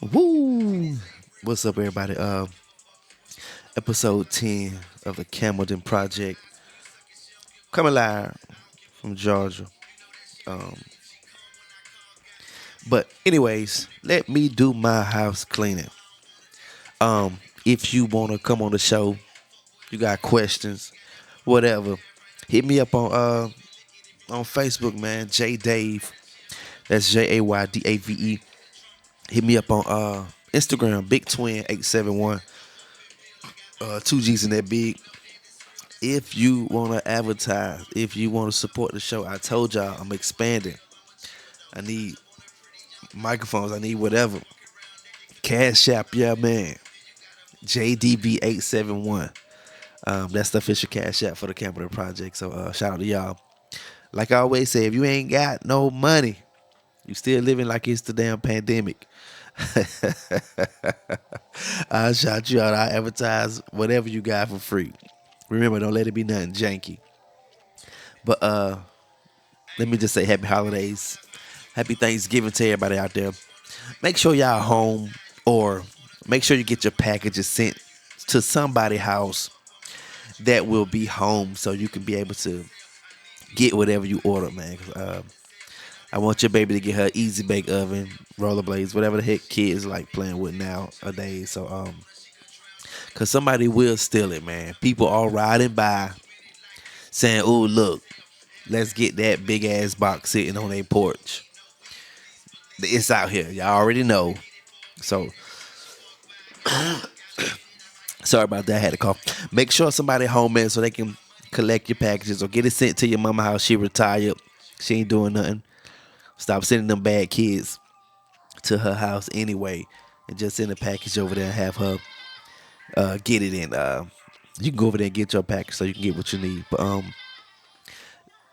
Woo! What's up, everybody? Episode 10 of the Camden Project, coming live from Georgia. Um, but anyways, let me do my house cleaning. If you wanna come on the show, you got questions, whatever, hit me up on Facebook, man. J Dave. That's JAYDAVE. Hit me up on Instagram, Big Twin 871. Two G's in that big. If you want to advertise, if you want to support the show, I told y'all I'm expanding. I need microphones. I need whatever. Cash App, yeah, man. JDB871. That's the official Cash App for the Capital Project. So shout out to y'all. Like I always say, if you ain't got no money, you still living like it's the damn pandemic. I'll shout you out. I'll advertise whatever you got for free. Remember, don't let it be nothing janky. But let me just say happy holidays. Happy Thanksgiving to everybody out there. Make sure y'all home or make sure you get your packages sent to somebody's house that will be home so you can be able to get whatever you order, man. I want your baby to get her easy bake oven, rollerblades, whatever the heck kids like playing with nowadays. So cause somebody will steal it, man. People are riding by saying, "Oh, look, let's get that big ass box sitting on their porch." It's out here. Y'all already know. So sorry about that. I had to cough. Make sure somebody home, man, so they can collect your packages or get it sent to your mama house. She retired. She ain't doing nothing. Stop sending them bad kids to her house anyway, and just send a package over there and have her get it in. You can go over there and get your package so you can get what you need. But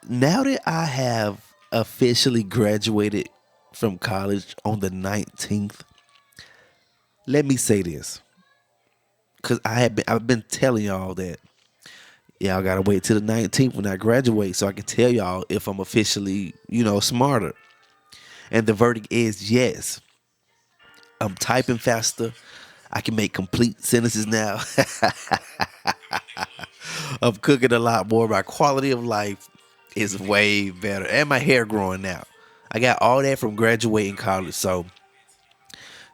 now that I have officially graduated from college on the 19th, let me say this. Cause I've been telling y'all that y'all gotta wait till the 19th when I graduate so I can tell y'all if I'm officially, smarter. And the verdict is yes. I'm typing faster. I can make complete sentences now. I'm cooking a lot more. My quality of life is way better. And my hair growing now. I got all that from graduating college. So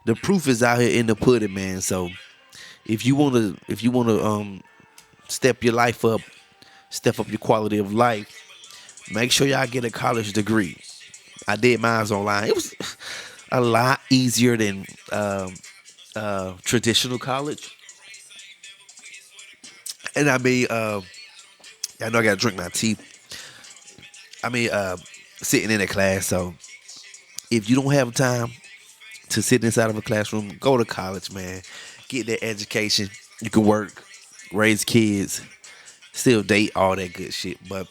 the proof is out here in the pudding, man. So if you wanna step your life up, step up your quality of life, make sure y'all get a college degree. I did mine online. It was a lot easier than traditional college. And I know I gotta drink my tea. I mean, sitting in a class. So if you don't have time to sit inside of a classroom, go to college, man. Get that education. You can work, raise kids, still date, all that good shit. But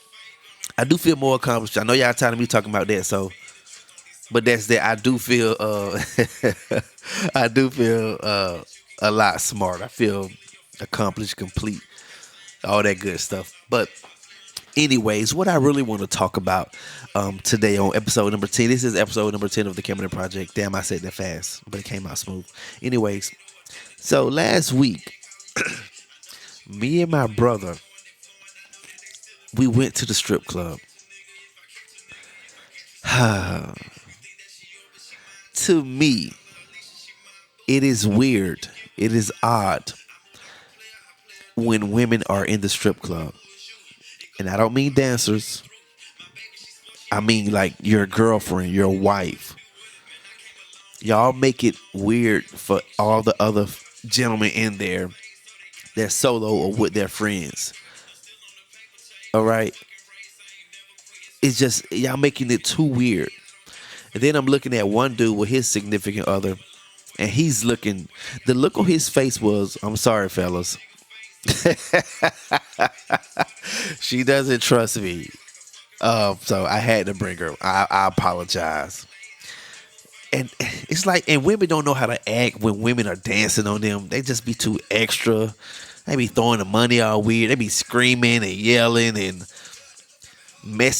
I do feel more accomplished. I know y'all tired of me talking about that, so but that's that. I do feel I do feel a lot smarter. I feel accomplished, complete, all that good stuff. But anyways, what I really want to talk about today on episode number 10. This is episode number 10 of the Cameron Project. Damn, I said that fast, but it came out smooth. Anyways, so last week, me and my brother, we went to the strip club. To me, it is weird. It is odd when women are in the strip club. And I don't mean dancers. I mean like your girlfriend, your wife. Y'all make it weird for all the other gentlemen in there that's solo or with their friends. All right? It's just y'all making it too weird. And then I'm looking at one dude with his significant other, and he's looking. The look on his face was, "I'm sorry, fellas, she doesn't trust me." So I had to bring her. I apologize. And it's like, and women don't know how to act when women are dancing on them. They just be too extra. They be throwing the money all weird. They be screaming and yelling and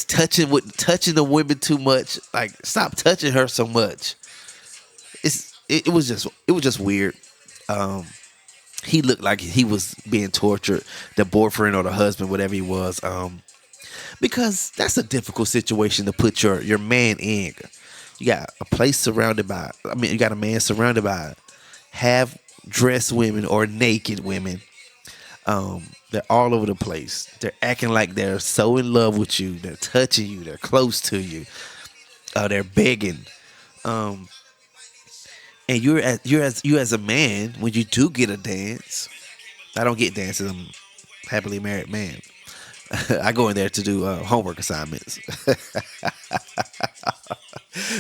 touching the women too much. Like, stop touching her so much. it was just weird. He looked like he was being tortured, the boyfriend or the husband, whatever he was. Because that's a difficult situation to put your man in. You got a place surrounded by. I mean, you got a man surrounded by half dressed women or naked women. They're all over the place. They're acting like they're so in love with you. They're touching you. They're close to you. They're begging. Um, and you as a man, when you do get a dance, I don't get dances. I'm a happily married man. I go in there to do homework assignments.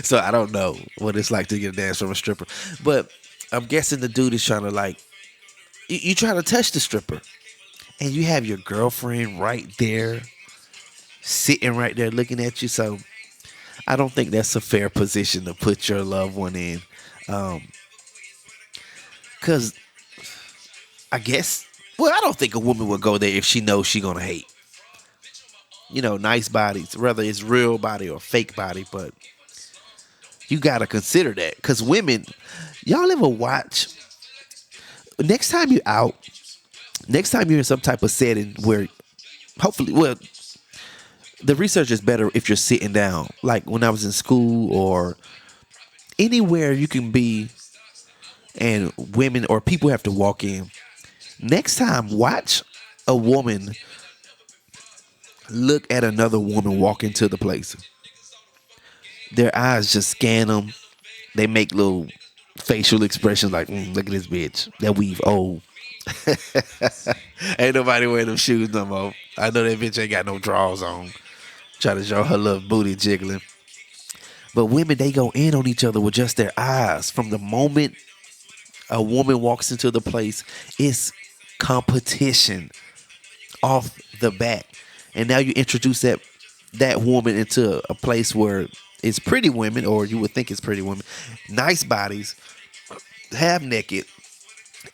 So I don't know what it's like to get a dance from a stripper. But I'm guessing the dude is trying to like you trying to touch the stripper. And you have your girlfriend right there, sitting right there looking at you. So I don't think that's a fair position to put your loved one in. Because I guess, well, I don't think a woman would go there if she knows she going to hate. Nice bodies, whether it's real body or fake body, but you got to consider that. Because women, y'all ever watch, next time you're out, next time you're in some type of setting where hopefully, well, the research is better if you're sitting down. Like when I was in school or anywhere you can be and women or people have to walk in. Next time, watch a woman look at another woman walk into the place. Their eyes just scan them. They make little facial expressions like, look at this bitch. That weave old. Ain't nobody wearing them shoes no more. I know that bitch ain't got no drawers on. Try to show her little booty jiggling. But women, they go in on each other with just their eyes. From the moment a woman walks into the place, it's competition off the bat. And now you introduce that woman into a place where it's pretty women, or you would think it's pretty women, nice bodies, half naked,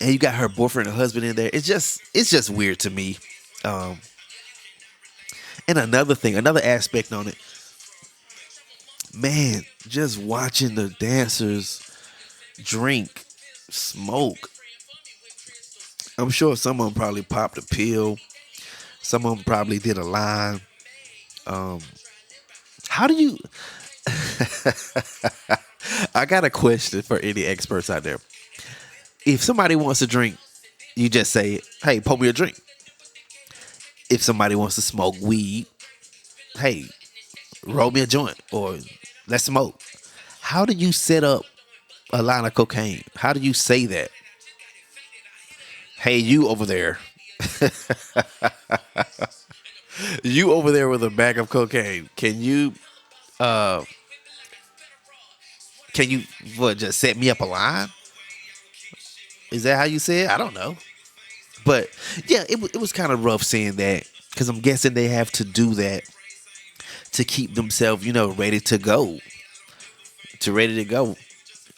and you got her boyfriend and husband in there. It's just weird to me. And another aspect on it, man, just watching the dancers drink, smoke. I'm sure some of them probably popped a pill. Some of them probably did a line. How do you? I got a question for any experts out there. If somebody wants to drink, you just say, "Hey, pour me a drink." If somebody wants to smoke weed, "Hey, roll me a joint," or "Let's smoke." How do you set up a line of cocaine? How do you say that? Hey, you over there. You over there with a bag of cocaine. Uh can you what just set me up a line? Is that how you say it? I don't know. But yeah, it was kind of rough seeing that because I'm guessing they have to do that to keep themselves, ready to go. Ready to go.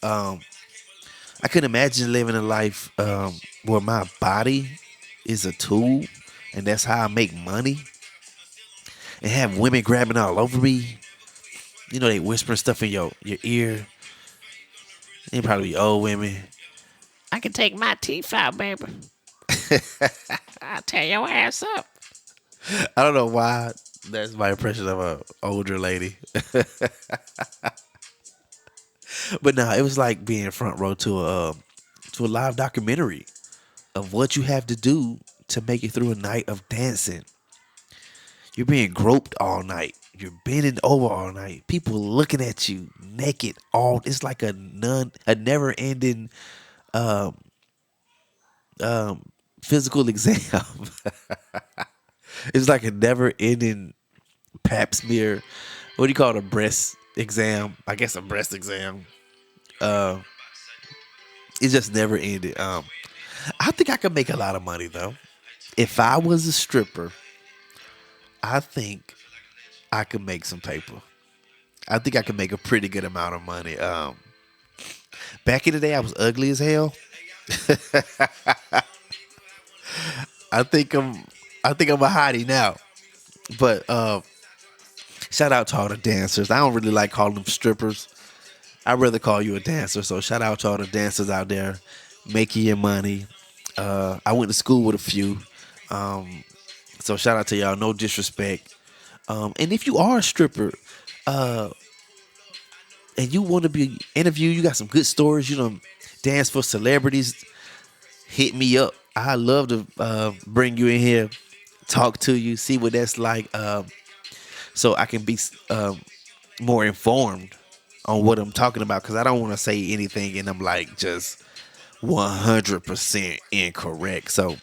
I couldn't imagine living a life where my body is a tool and that's how I make money. And have women grabbing all over me. They whispering stuff in your ear. They probably be old women. I can take my teeth out, baby. I'll tear your ass up. I don't know why that's my impression of a older lady. But no, it was like being front row to a live documentary of what you have to do to make it through a night of dancing. You're being groped all night. You're bending over all night. People looking at you naked all. It's like a never ending physical exam. It's like a never ending pap smear. What do you call it? A breast exam? I guess a breast exam. It just never ended. I think I could make a lot of money though. If I was a stripper, I think I could make some paper. I think I could make a pretty good amount of money. Back in the day, I was ugly as hell. I think I'm a hottie now. But shout out to all the dancers. I don't really like calling them strippers. I'd rather call you a dancer. So shout out to all the dancers out there making your money. I went to school with a few. Um, so shout out to y'all. No disrespect. And if you are a stripper, uh, and you want to be interviewed, you got some good stories. You know, dance for celebrities. Hit me up. I love to bring you in here, talk to you, see what that's like, so I can be more informed on what I'm talking about. Because I don't want to say anything and I'm like just 100% incorrect. So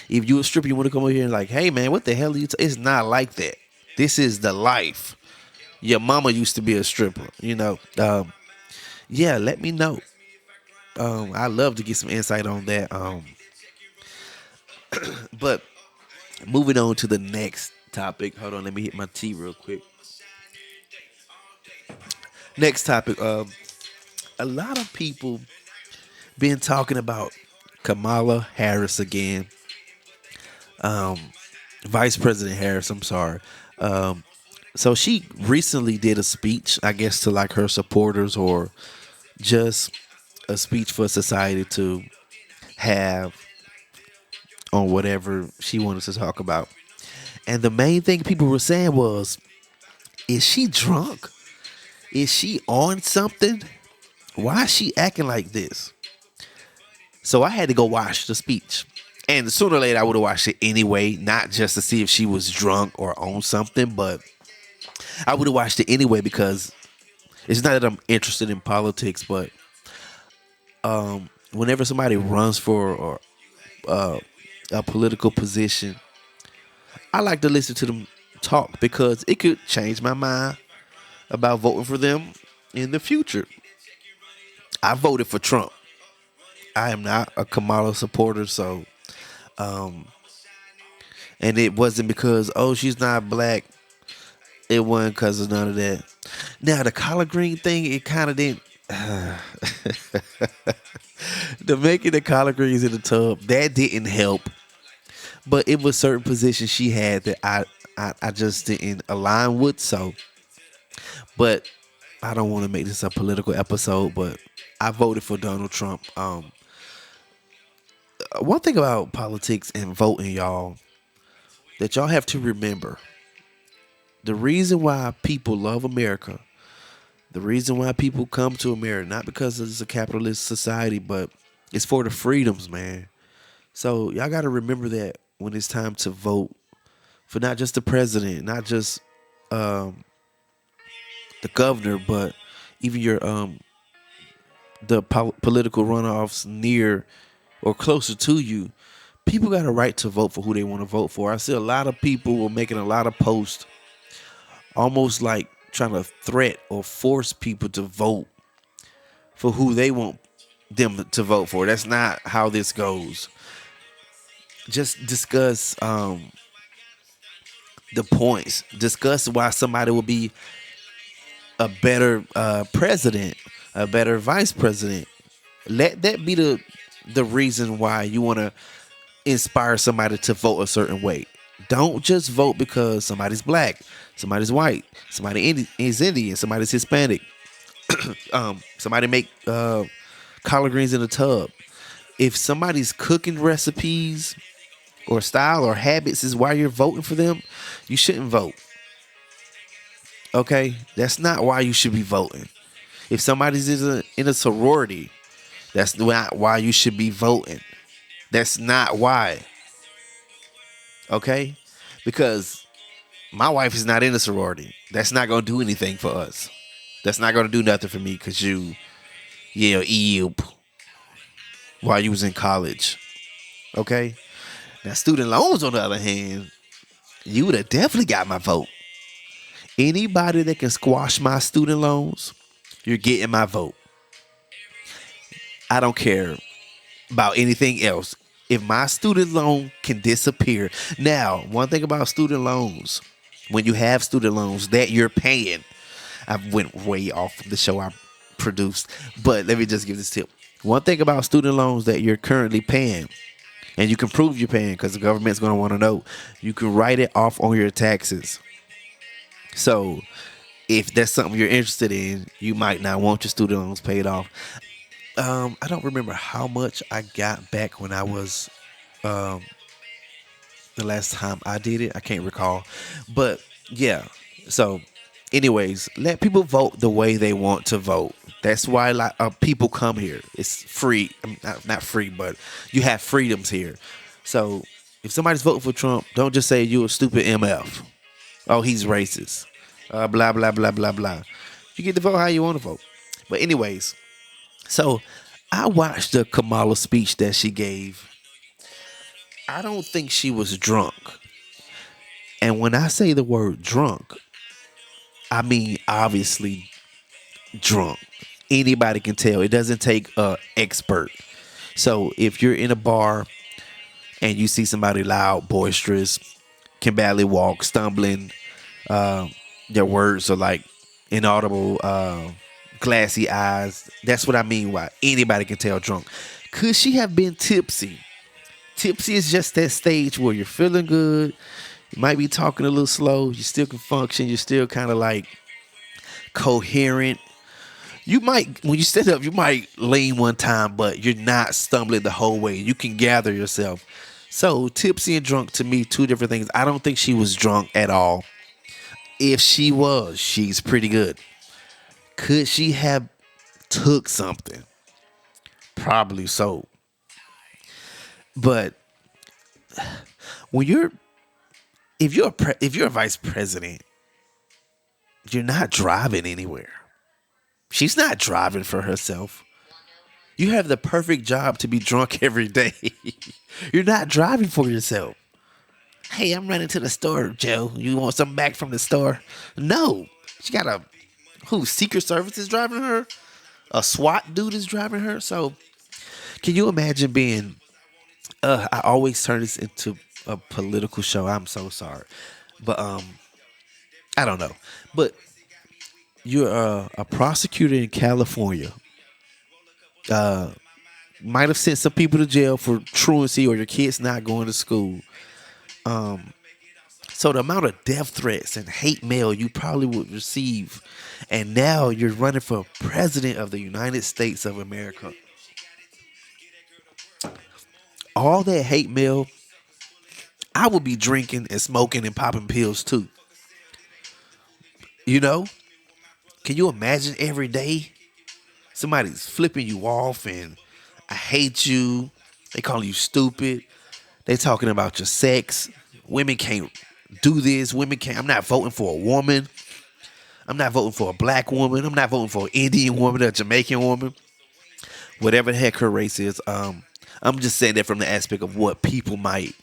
if you a stripper, you want to come over here and like, hey man, what the hell are you? It's not like that. This is the life. Your mama used to be a stripper. You know. Yeah, let me know. I love to get some insight on that. But moving on to the next topic. Hold on, let me hit my tea real quick. Next topic. A lot of people been talking about Kamala Harris again. Vice President Harris. I'm sorry. So she recently did a speech, I guess, to like her supporters or just a speech for society to have on whatever she wanted to talk about. And the main thing people were saying was, is she drunk? Is she on something? Why is she acting like this? So I had to go watch the speech. And sooner or later, I would have watched it anyway, not just to see if she was drunk or on something, but I would have watched it anyway because it's not that I'm interested in politics, but whenever somebody runs for or a political position, I like to listen to them talk because it could change my mind about voting for them in the future. I voted for Trump. I am not a Kamala supporter, so and it wasn't because she's not black. It wasn't because of none of that. Now the collard green thing, it kind of didn't. The making the collard greens in the tub that didn't help, but it was certain positions she had that I just didn't align with. So, but I don't want to make this a political episode, but I voted for Donald Trump. One thing about politics and voting, y'all, that y'all have to remember: the reason why people love America, the reason why people come to America, not because it's a capitalist society, but it's for the freedoms, man. So y'all got to remember that when it's time to vote for not just the president, not just the governor, but even your the political runoffs near or closer to you. People got a right to vote for who they want to vote for. I see a lot of people were making a lot of posts, almost like trying to threat or force people to vote for who they want them to vote for. That's not how this goes. Just discuss the points. Discuss why somebody will be a better president, a better vice president. Let that be the reason why you want to inspire somebody to vote a certain way. Don't just vote because somebody's black, somebody's white, somebody is Indian, somebody's Hispanic. Somebody make collard greens in a tub. If somebody's cooking recipes or style or habits is why you're voting for them, you shouldn't vote. Okay? That's not why you should be voting. If somebody's in a sorority, that's not why you should be voting. That's not why. Okay? Because my wife is not in a sorority. That's not going to do anything for us. That's not going to do nothing for me because you while you was in college. Okay? Now, student loans, on the other hand, you would have definitely got my vote. Anybody that can squash my student loans, you're getting my vote. I don't care about anything else. If my student loan can disappear. Now, one thing about student loans, when you have student loans that you're paying, I went way off from the show I produced, but let me just give this tip. One thing about student loans that you're currently paying, and you can prove you're paying because the government's going to want to know, you can write it off on your taxes. So If that's something you're interested in, you might not want your student loans paid off. I don't remember how much I got back when I was the last time I did it. I can't recall, but yeah. So, anyways, let people vote the way they want to vote. That's why like people come here. It's free. Not free, but you have freedoms here. So, if somebody's voting for Trump, don't just say you a stupid MF. Oh, he's racist. Blah blah blah blah blah. You get to vote how you want to vote. But anyways, so I watched the Kamala speech that she gave. I don't think she was drunk. And when I say the word drunk, I mean obviously drunk. Anybody can tell. It doesn't take a expert. So if you're in a bar and you see somebody loud, boisterous, can barely walk, stumbling, their words are like inaudible, glassy eyes. That's what I mean. Why anybody can tell drunk. Could she have been tipsy? Tipsy is just that stage where you're feeling good. You might be talking a little slow. You still can function. You're still kind of like coherent. You might, when you stand up, you might lean one time, but you're not stumbling the whole way. You can gather yourself. So tipsy and drunk to me, two different things. I don't think she was drunk at all. If she was, she's pretty good. Could she have took something? Probably so. But when you're if you're a vice president, you're not driving anywhere. She's not driving for herself. You have the perfect job to be drunk every day. You're not driving for yourself. Hey, I'm running to the store, Joe. You want something back from the store? No. She got a Secret Service is driving her? A SWAT dude is driving her? So can you imagine being I always turn this into a political show. I'm so sorry. But I don't know. But you're a prosecutor in California. Might have sent some people to jail for truancy or your kids not going to school. So the amount of death threats and hate mail you probably would receive, and now you're running for president of the United States of America. All that hate mail, I would be drinking and smoking and popping pills too. You know? Can you imagine every day somebody's flipping you off and I hate you. They calling you stupid. They talking about your sex. Women can't do this. Women can't. I'm not voting for a woman. I'm not voting for a black woman. I'm not voting for an Indian woman or a Jamaican woman. Whatever the heck her race is. I'm just saying that from the aspect of what people might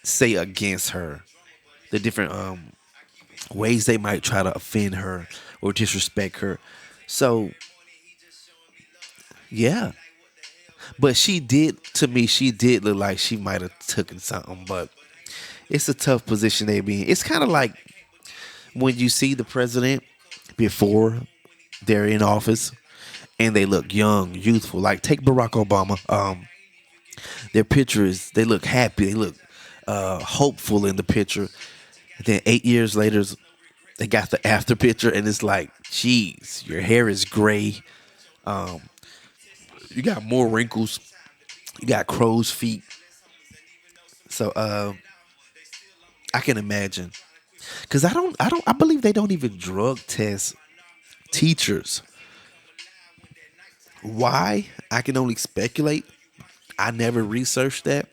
say against her. The different ways they might try to offend her or disrespect her. So, yeah. But she did, to me, she did look like she might have taken something. But it's a tough position they be in. It's kind of like when you see the president before they're in office and they look young, youthful. Like take Barack Obama. Their picture is, they look happy. They look hopeful in the picture. And then 8 years later, they got the after picture, and it's like, geez, your hair is gray. You got more wrinkles. You got crow's feet. So I can imagine, because I believe they don't even drug test teachers. Why? I can only speculate. I never researched that.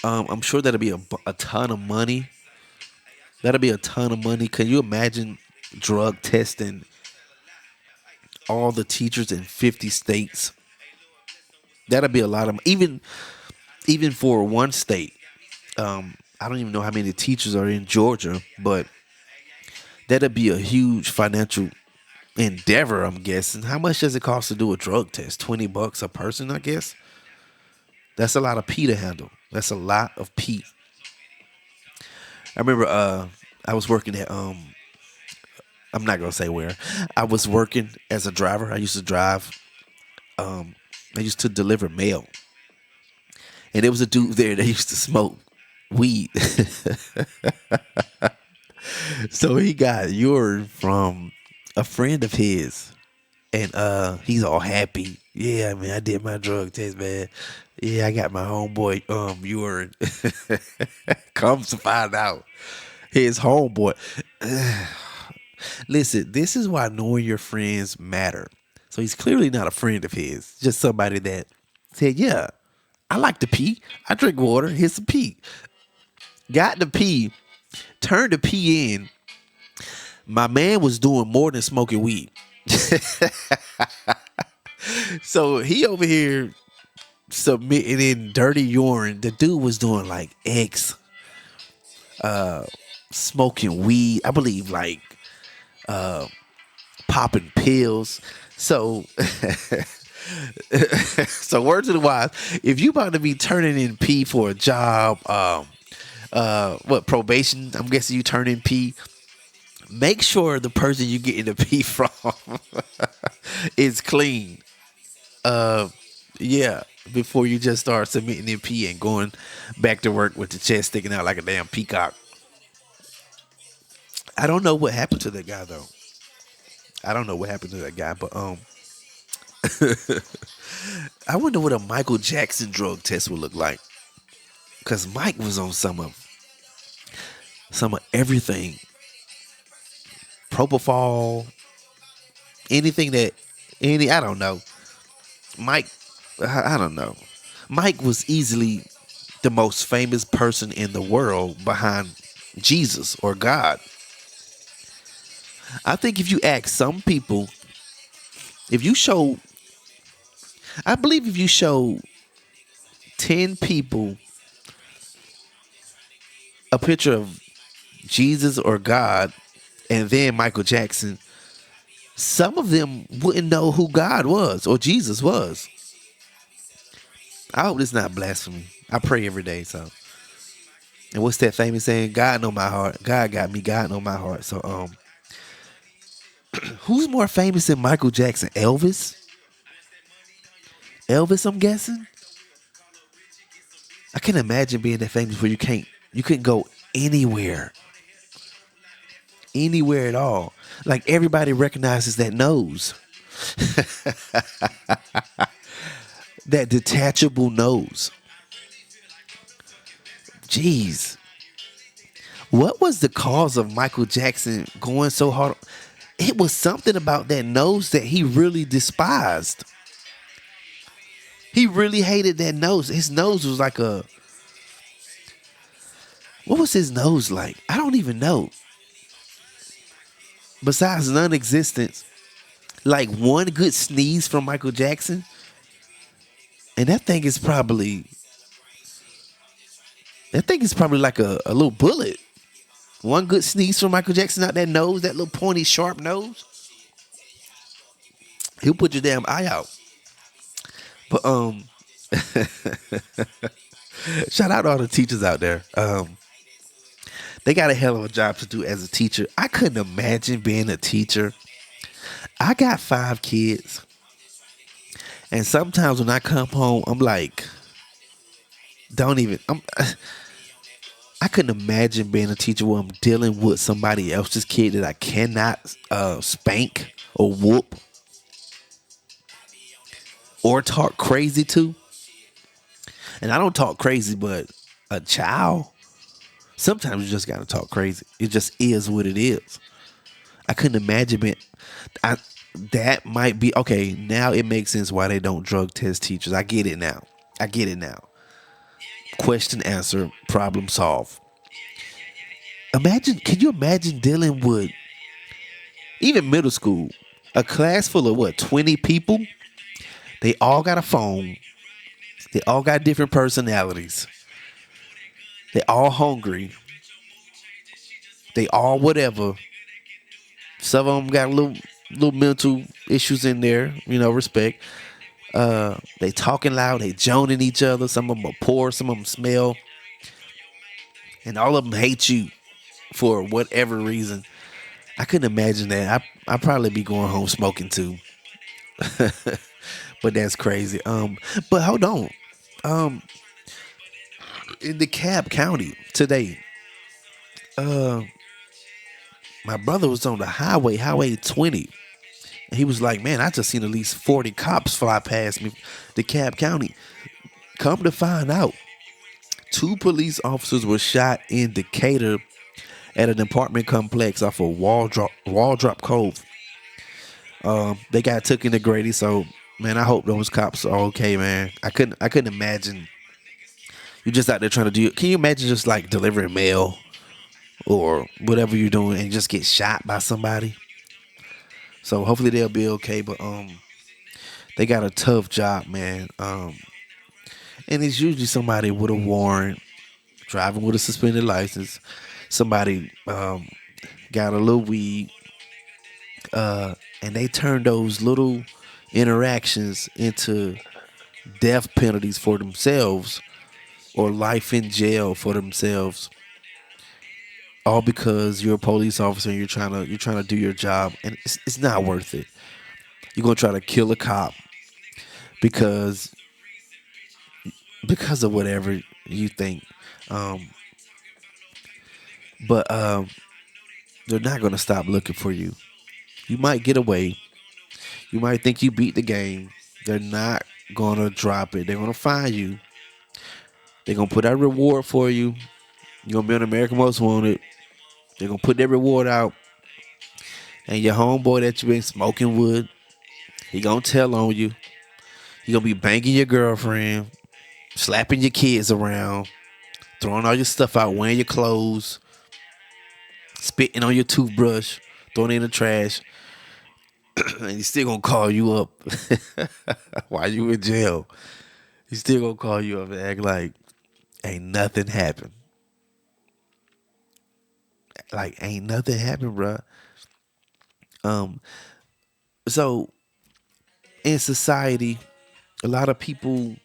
I'm sure that'll be a ton of money. That'll be a ton of money. Can you imagine drug testing all the teachers in 50 states? That'll be a lot of even for one state. I don't even know how many teachers are in Georgia, but that'll be a huge financial endeavor, I'm guessing. How much does it cost to do a drug test? $20 a person, I guess. That's a lot of pee to handle. That's a lot of pee. I remember I was working at I'm not gonna say where. I was working as a driver. I used to drive. I used to deliver mail, and there was a dude there that used to smoke weed. So he got urine from a friend of his, and he's all happy. Yeah, man, I did my drug test, man. Yeah, I got my homeboy urine. Comes to find out, his homeboy. Listen, this is why knowing your friends matter. So he's clearly not a friend of his, just somebody that said, "Yeah, I like to pee. I drink water. Here's some pee." Got the pee, turned the pee in. My man was doing more than smoking weed. So he over here submitting in dirty urine. The dude was doing like X, smoking weed. I believe like popping pills. So, so word to the wise, if you about to be turning in pee for a job, what probation? I'm guessing you turn in pee. Make sure the person you getting the pee from is clean. Yeah, before you just start submitting in pee and going back to work with the chest sticking out like a damn peacock. I don't know what happened to that guy though. I don't know what happened to that guy, but I wonder what a Michael Jackson drug test would look like. Cause Mike was on some of everything, propofol, anything that any I don't know. Mike, I don't know. Mike was easily the most famous person in the world behind Jesus or God. I think if you ask some people, if you show, I believe if you show 10 people a picture of Jesus or God and then Michael Jackson, some of them wouldn't know who God was or Jesus was. I hope it's not blasphemy. I pray every day, so. And what's that famous saying? God know my heart. God got me. God know my heart. So who's more famous than Michael Jackson? Elvis? Elvis, I'm guessing. I can't imagine being that famous where you couldn't go anywhere. Anywhere at all. Like everybody recognizes that nose. That detachable nose. Jeez. What was the cause of Michael Jackson going so hard? It was something about that nose that he really despised. He really hated that nose. His nose was like a. What was his nose like? I don't even know. Besides non existence, like one good sneeze from Michael Jackson, and that thing is probably like a little bullet. One good sneeze from Michael Jackson out that nose, that little pointy, sharp nose, he'll put your damn eye out. But shout out to all the teachers out there. They got a hell of a job to do as a teacher. I couldn't imagine being a teacher. I got 5 kids, and sometimes when I come home, I'm like, don't even. I couldn't imagine being a teacher where I'm dealing with somebody else's kid that I cannot spank or whoop or talk crazy to. And I don't talk crazy, but a child, sometimes you just gotta talk crazy. It just is what it is. I couldn't imagine it. That might be okay. Now it makes sense why they don't drug test teachers. I get it now. I get it now. Question answer, problem solve. Can you imagine dealing with even middle school, a class full of what, 20 people? They all got a phone. They all got different personalities. They all hungry. They all whatever. Some of them got little mental issues in there, respect. They talking loud, they joning each other. Some of them are poor, some of them smell. And all of them hate you for whatever reason. I couldn't imagine that. I'd probably be going home smoking too. But that's crazy. But hold on. In DeKalb County today, My brother was on the Highway 20. And he was like, man, I just seen at least 40 cops fly past me, DeKalb County. Come to find out, 2 police officers were shot in Decatur at an apartment complex off of Waldrop Cove. They got took into Grady, so man, I hope those cops are okay, man. I couldn't imagine you just out there trying to do. Can you imagine just like delivering mail or whatever you're doing and just get shot by somebody? So hopefully they'll be okay. But they got a tough job, man. And it's usually somebody with a warrant, driving with a suspended license. Somebody got a little weed, and they turn those little interactions into death penalties for themselves or life in jail for themselves, all because you're a police officer and you're trying to do your job, and it's not worth it. You're gonna try to kill a cop because of whatever you think, um, but they're not gonna stop looking for you. You might get away. You might think you beat the game. They're not gonna drop it. They're gonna find you. They're gonna put out a reward for you. You're gonna be on American Most Wanted. They're gonna put that reward out, and your homeboy that you been smoking with, he gonna tell on you. He gonna be banging your girlfriend, slapping your kids around, throwing all your stuff out, wearing your clothes, spitting on your toothbrush, throwing it in the trash, and he's still gonna call you up while you in jail. He's still gonna call you up and act like ain't nothing happened. Like ain't nothing happened, bruh. Um, so in society, a lot of people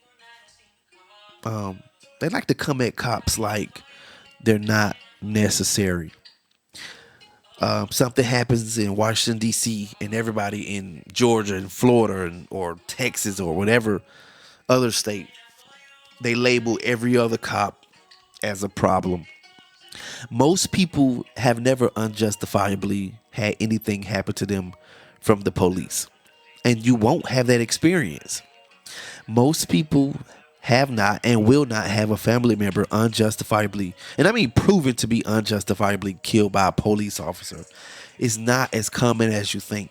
they like to come at cops like they're not necessary. Something happens in Washington D.C. and everybody in Georgia and Florida or Texas or whatever other state, they label every other cop as a problem. Most people have never unjustifiably had anything happen to them from the police, and you won't have that experience. Most people have not and will not have a family member unjustifiably, and I mean proven to be unjustifiably killed by a police officer. It's not as common as you think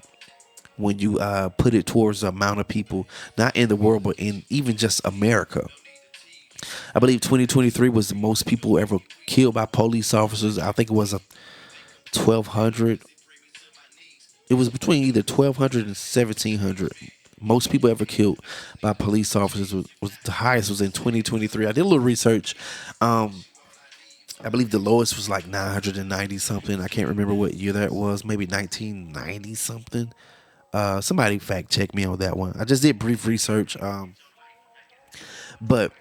when you put it towards the amount of people, not in the world, but in even just America. I believe 2023 was the most people ever killed by police officers. I think it was a 1,200. It was between either 1,200 and 1,700. Most people ever killed by police officers was the highest was in 2023. I did a little research. I believe the lowest was like 990 something. I can't remember what year that was. Maybe 1990 something. Somebody fact check me on that one. I just did brief research. But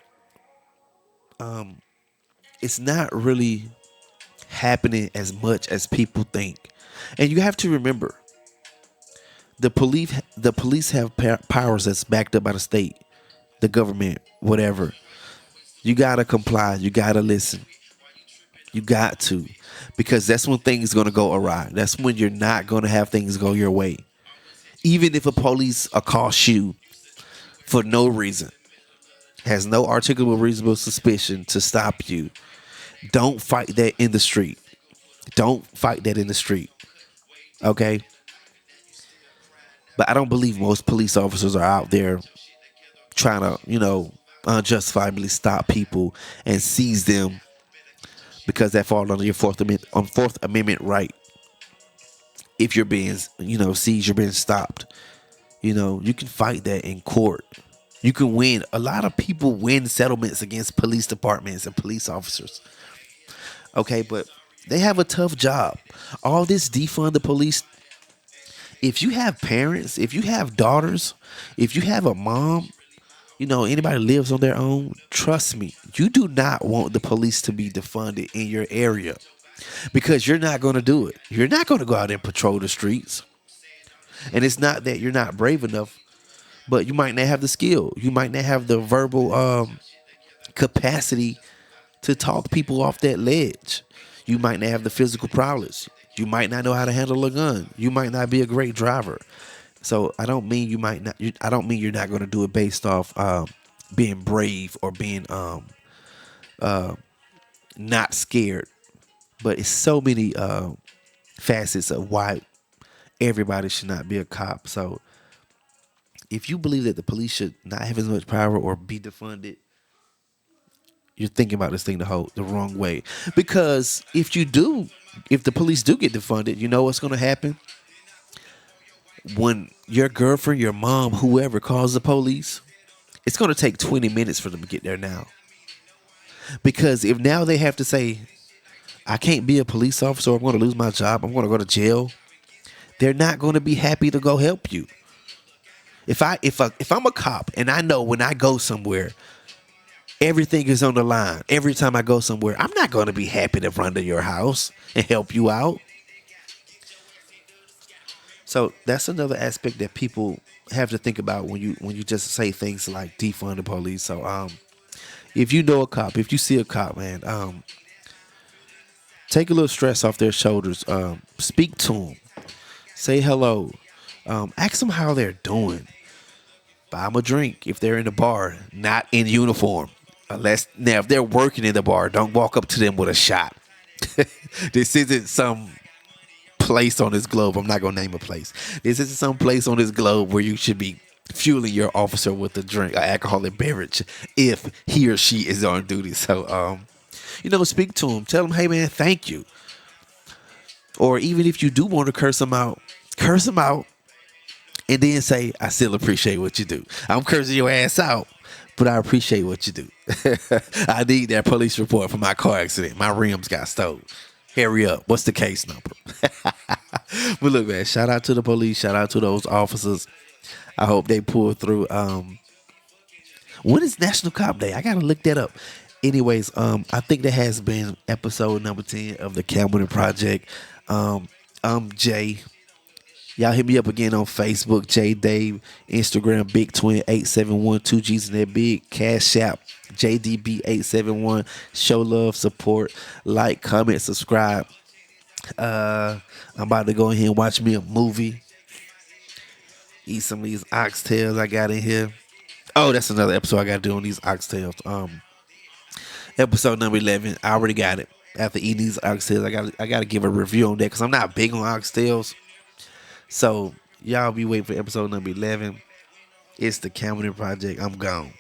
it's not really happening as much as people think. And you have to remember, the police have powers that's backed up by the state, the government, whatever. You gotta comply. You gotta listen. You got to, because that's when things gonna go awry. That's when you're not gonna have things go your way. Even if a police accosts you for no reason, has no articulable reasonable suspicion to stop you, don't fight that in the street. Don't fight that in the street. Okay? But I don't believe most police officers are out there trying to, unjustifiably stop people and seize them because that falls under your Fourth Amendment right. If you're being, seized, you're being stopped. You can fight that in court. You can win. A lot of people win settlements against police departments and police officers. Okay, but they have a tough job. All this defund the police. If you have parents, if you have daughters, if you have a mom, anybody lives on their own, trust me, you do not want the police to be defunded in your area because you're not going to do it. You're not going to go out and patrol the streets. And it's not that you're not brave enough, but you might not have the skill. You might not have the verbal capacity to talk people off that ledge. You might not have the physical prowess. You might not know how to handle a gun. You might not be a great driver. So I don't mean I don't mean you're not going to do it based off being brave or being not scared. But it's so many facets of why everybody should not be a cop. So if you believe that the police should not have as much power or be defunded, you're thinking about this thing the wrong way. Because if the police do get defunded, you know what's going to happen? When your girlfriend, your mom, whoever calls the police, it's going to take 20 minutes for them to get there now. Because if now they have to say, I can't be a police officer, or I'm going to lose my job, I'm going to go to jail, they're not going to be happy to go help you. If I'm a cop and I know when I go somewhere, everything is on the line. Every time I go somewhere, I'm not going to be happy to run to your house and help you out. So that's another aspect that people have to think about when you just say things like defund the police. So if you know a cop, if you see a cop, man, take a little stress off their shoulders. Speak to them. Say hello. Ask them how they're doing. Buy them a drink if they're in the bar, not in uniform. Now, if they're working in the bar, don't walk up to them with a shot. This isn't some place on this globe. I'm not going to name a place. This isn't some place on this globe where you should be fueling your officer with a drink, an alcoholic beverage, if he or she is on duty. So, speak to him. Tell him, hey, man, thank you. Or even if you do want to curse them out, and then say, I still appreciate what you do. I'm cursing your ass out, but I appreciate what you do. I need that police report for my car accident. My rims got stolen. Hurry up. What's the case number? But look, man, shout out to the police. Shout out to those officers. I hope they pull through. When is National Cop Day? I got to look that up. Anyways, I think that has been episode number 10 of the KAMALA Project. I'm Jay. Y'all hit me up again on Facebook, J Dave, Instagram, Big Twin 871, 2 G's in that big, Cash App, JDB 871. Show love, support, like, comment, subscribe. I'm about to go ahead and watch me a movie. Eat some of these oxtails I got in here. Oh, that's another episode I got to do on these oxtails. Episode number 11, I already got it. After eating these oxtails, I got to give a review on that because I'm not big on oxtails. So, y'all be waiting for episode number 11. It's the KAMALA Project. I'm gone.